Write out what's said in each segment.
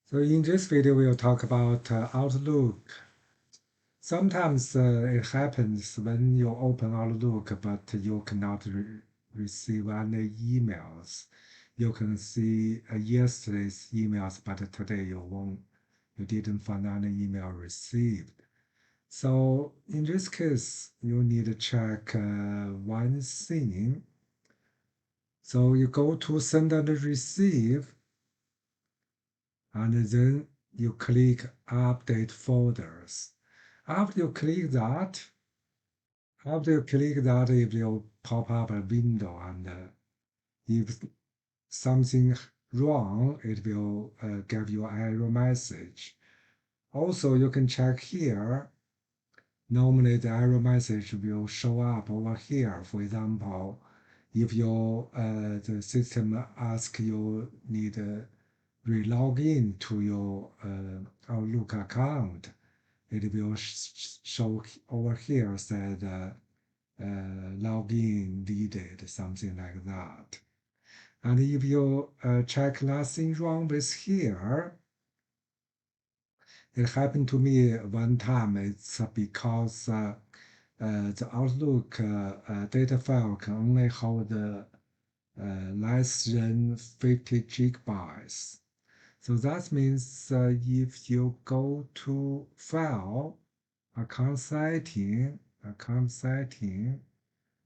So in this video, we'll talk about Outlook. Sometimes it happens when you open Outlook, but you cannot receive any emails. You can see yesterday's emails, but today you didn't find any email received. So in this case, you need to check one thing. So you go to send and receive, and then you click update folders. After you click that, it will pop up a window, and if something wrong, it will give you an error message. Also, you can check here. Normally, the error message will show up over here. For example, if the system asks you need re-log in to your Outlook account, it will show over here said login needed, something like that. And if you check nothing wrong with here, it happened to me one time. It's because the Outlook data file can only hold less than 50 gigabytes. So that means if you go to File, Account Setting,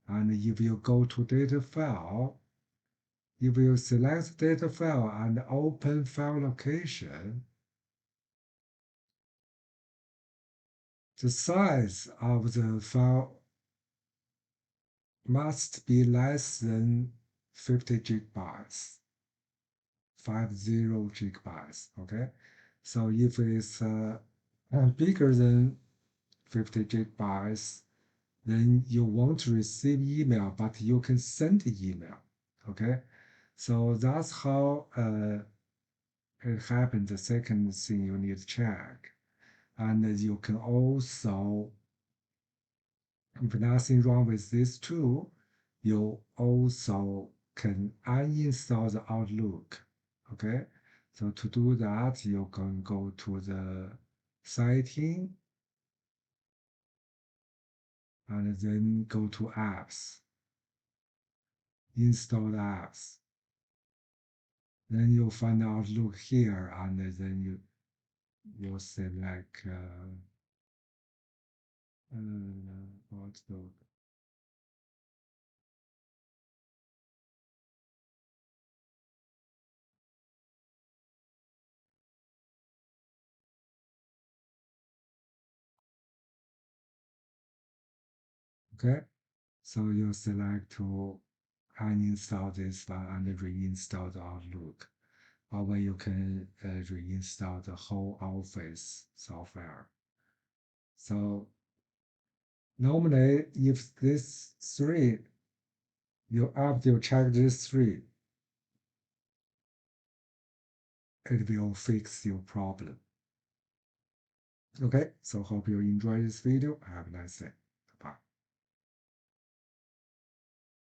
and if you go to Data File, if you select Data File and open File Location, the size of the file must be less than 50 gigabytes, 50 gigabytes, okay? So if it's bigger than 50 gigabytes, then you won't receive email, but you can send email, okay? So that's how it happened. The second thing you need to check. And you can also, if nothing wrong with this tool, you also can uninstall the Outlook, okay? So to do that, you can go to the setting and then go to apps, install the apps. Then you'll find Outlook here, and then you select Outlook. Okay, so you select to uninstall this one and reinstall the Outlook. Or you can reinstall the whole Office software. So normally, if this three, after you check this three, it will fix your problem. Okay, so hope you enjoy this video. Have a nice day.